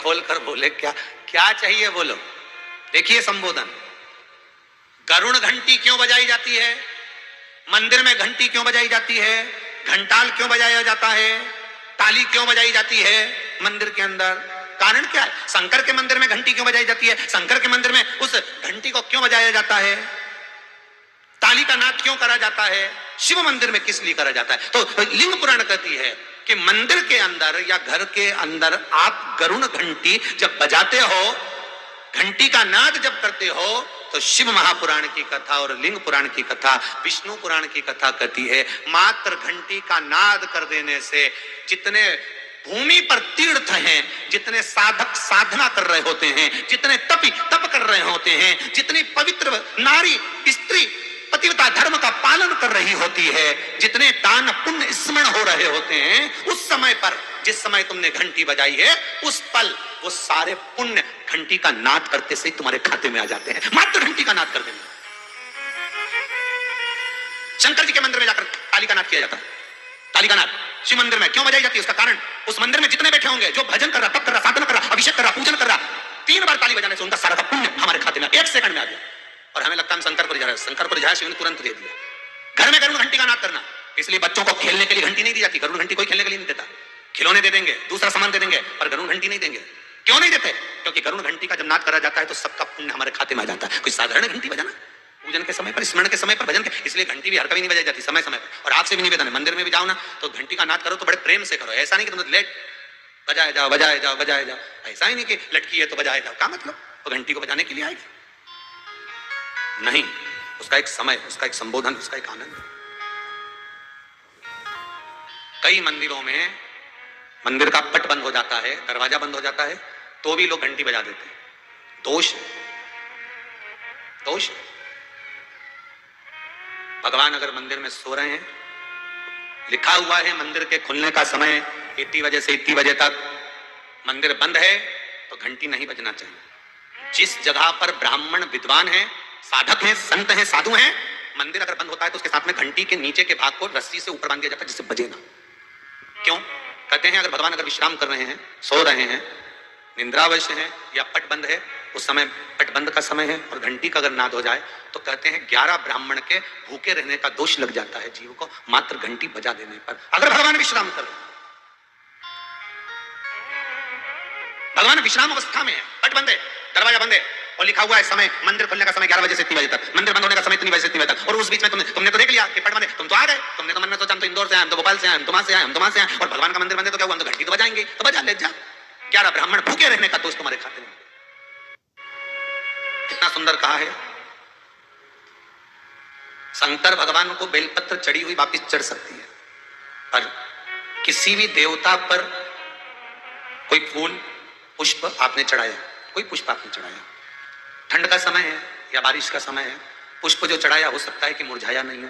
खोलकर बोले, क्या क्या चाहिए बोलो। देखिए संबोधन, गरुण घंटी क्यों बजाई जाती है, मंदिर में घंटी क्यों बजाई जाती है, घंटाल क्यों बजाया जाता है, ताली क्यों बजाई जाती है मंदिर के अंदर, कारण क्या है। शंकर के मंदिर में घंटी क्यों बजाई जाती है, शंकर के मंदिर में उस घंटी को क्यों बजाया जाता है, ताली का नाद क्यों करा जाता है, शिव मंदिर में किस लिए करा जाता है। तो लिंग पुराण कहती है कि मंदिर के अंदर या घर के अंदर आप गरुण घंटी जब बजाते हो, घंटी का नाद जब करते हो, तो शिव महापुराण की कथा और लिंग पुराण की कथा, विष्णु पुराण की कथा कहती है मात्र घंटी का नाद कर देने से जितने भूमि पर तीर्थ हैं, जितने साधक साधना कर रहे होते हैं, जितने तपी तप कर रहे होते हैं, जितनी पवित्र नारी स्त्री पतिव्रता धर्म का पालन कर रही होती है, जितने दान पुण्य स्मरण हो रहे होते हैं, उस समय पर जिस समय तुमने घंटी बजाई है, उस पल वो सारे पुण्य घंटी का नाद करते से तुम्हारे खाते में आ जाते हैं, मात्र घंटी का नाद कर देना। शंकर जी के मंदिर में जाकर ताली का नाद किया जाता है। ताली का नाद शिव मंदिर में क्यों बजाई जाती है, उसका कारण उस मंदिर में जितने बैठे होंगे, जो भजन कर रहा, तप कर रहा, साधना कर रहा, अभिषेक कर रहा, पूजन कर रहा, 3 बार ताली बजाने से उनका सारा का पुण्य हमारे खाते में 1 सेकंड में आ गया। और हमें लगता है शंकर पर जा रहा है, शंकर पर जाए, शिव ने तुरंत दे दिया। घर में गरुड़ घंटी का नाद करना, इसलिए बच्चों को खेलने के लिए घंटी नहीं दी जाती। गरुड़ घंटी कोई खेलने के लिए नहीं देता, खिलौने दे देंगे, दूसरा सामान दे देंगे, पर गरुड़ घंटी नहीं देंगे। क्यों नहीं देते, क्योंकि गरुड़ घंटी का जब नाद करा जाता है तो सबका पुण्य हमारे खाते में आ जाता है। कोई साधारण घंटी बजाना पूजन के समय पर, स्मरण के समय पर, भजन के, इसलिए घंटी भी हर कभी नहीं बजाई जाती, समय समय पर। और आपसे भी निवेदन है, मंदिर में भी जाओ ना तो घंटी का नाद करो तो बड़े प्रेम से करो, ऐसा नहीं कि तुम लेट बजाए जाओ बजाए जाओ बजाए जाओ, ऐसा ही नहीं कि लटकी है तो बजाए जाओ। क्या मतलब, तो घंटी को बजाने के लिए आएगी नहीं, उसका एक समय, उसका एक संबोधन, उसका एक आनंद। कई मंदिरों में मंदिर का पट बंद हो जाता है, दरवाजा बंद हो जाता है, तो भी लोग घंटी बजा देते हैं। दोष दोष भगवान अगर मंदिर में सो रहे हैं, लिखा हुआ है मंदिर के खुलने का समय इतनी बजे से इतनी बजे तक, मंदिर बंद है तो घंटी नहीं बजना चाहिए। जिस जगह पर ब्राह्मण विद्वान है, साधक हैं, संत हैं, साधु हैं, मंदिर अगर बंद होता है तो उसके साथ में घंटी के नीचे के भाग को रस्सी से ऊपर बांध दिया जाता है जिससे बजे ना। क्यों कहते हैं, अगर भगवान अगर विश्राम कर रहे हैं, सो रहे हैं, निंद्रावश है या पट बंद है, उस समय पट बंद का समय है और घंटी का अगर नाद हो जाए तो कहते हैं 11 ब्राह्मण के भूखे रहने का दोष लग जाता है जीव को, मात्र घंटी बजा देने पर, अगर भगवान विश्राम कर रहे हैं। भगवान विश्राम अवस्था में है, पट बंद है, दरवाजा बंद है और लिखा हुआ है समय, मंदिर खुलने का समय 11 बजे से 3 बजे तक, मंदिर बंद होने का समय 3 बजे से 3 बजे तक, और उस बीच में तुमने तो देख लिया कि पट बंद है, तुम तो आ गए, तुमने तो मन में सोचा हम तो इंदौर से आए, हम तो भोपाल से आए, हम तो वहां से आए, हम तो वहां से आए, और भगवान का मंदिर बंद है तो क्या हुआ, हम तो घंटी तो बजाएंगे, तो बजा ले जा। 11 ब्राह्मण भूखे रहने का दोष तुम्हारे खाते में। कितना सुंदर कहा है। शंकर भगवान को बेलपत्र चढ़ी हुई वापिस चढ़ सकती है, पर किसी भी देवता पर कोई फूल पुष्प आपने चढ़ाया, कोई पुष्प आपने चढ़ाया, ठंड का समय है या बारिश का समय है, पुष्प जो चढ़ाया हो सकता है कि मुरझाया नहीं हो,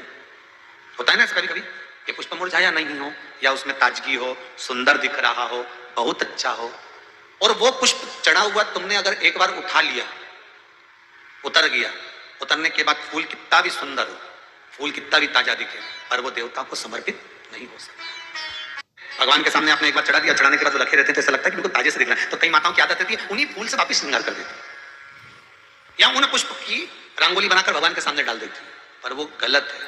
होता है ना कभी कभी कि पुष्प मुरझाया नहीं हो, या उसमें ताजगी हो, सुंदर दिख रहा हो, बहुत अच्छा हो, और वो पुष्प चढ़ा हुआ तुमने अगर एक बार उठा लिया, उतर गया, उतरने के बाद फूल कितना भी सुंदर हो, फूल कितना भी ताजा दिखे, पर वो देवता को समर्पित नहीं हो सकता। भगवान के सामने आपने एक बार चढ़ा दिया, चढ़ाने के बाद वो रखे रहते हैं तो ऐसा लगता है कि बिल्कुल ताजे से दिख रहा है। तो कई माताओं की आदत रहती है उन्हीं फूल से वापस श्रृंगार कर देती है, या उन पुष्प की रंगोली बनाकर भगवान के सामने डाल देती है, पर वो गलत है,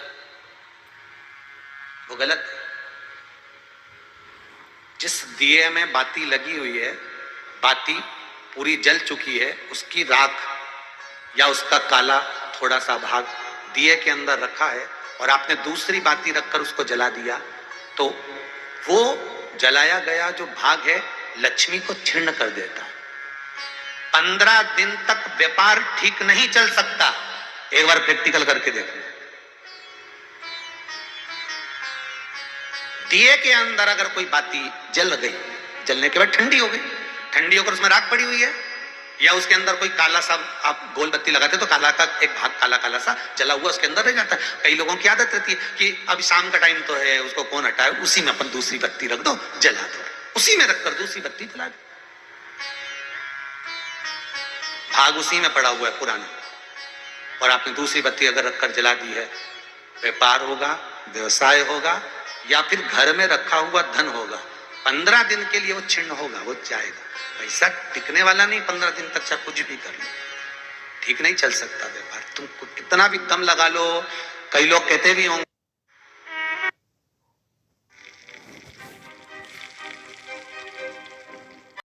वो गलत है। जिस दिए में बाती लगी हुई है, बाती पूरी जल चुकी है, उसकी राख या उसका काला थोड़ा सा भाग दिए के अंदर रखा है और आपने दूसरी बाती रखकर उसको जला दिया, तो वो जलाया गया जो भाग है लक्ष्मी को क्षीण कर देता है। 15 दिन तक व्यापार ठीक नहीं चल सकता, एक बार प्रैक्टिकल करके देखना। दिए के अंदर अगर कोई बाती जल गई, जलने के बाद ठंडी हो गई, ठंडी होकर उसमें राख पड़ी हुई है, या उसके अंदर कोई काला सा आप गोल बत्ती लगाते तो काला का एक भाग काला काला सा जला हुआ उसके अंदर रह जाता है। कई लोगों की आदत रहती है कि अब शाम का टाइम तो है, उसको कौन हटाए, उसी में अपन दूसरी बत्ती रख दो, जला दो, उसी में रखकर दूसरी बत्ती जला दो, भाग उसी में पड़ा हुआ है पुराना, और आपने दूसरी बत्ती अगर रखकर जला दी है, व्यापार होगा, व्यवसाय होगा, या फिर घर में रखा हुआ धन होगा, 15 दिन के लिए वो छिन्न होगा, वो जाएगा। पैसा टिकने वाला नहीं 15 दिन तक, चाहे कुछ भी कर लो, ठीक नहीं चल सकता व्यापार। तुम कितना भी दम लगा लो, कई लोग कहते भी होंगे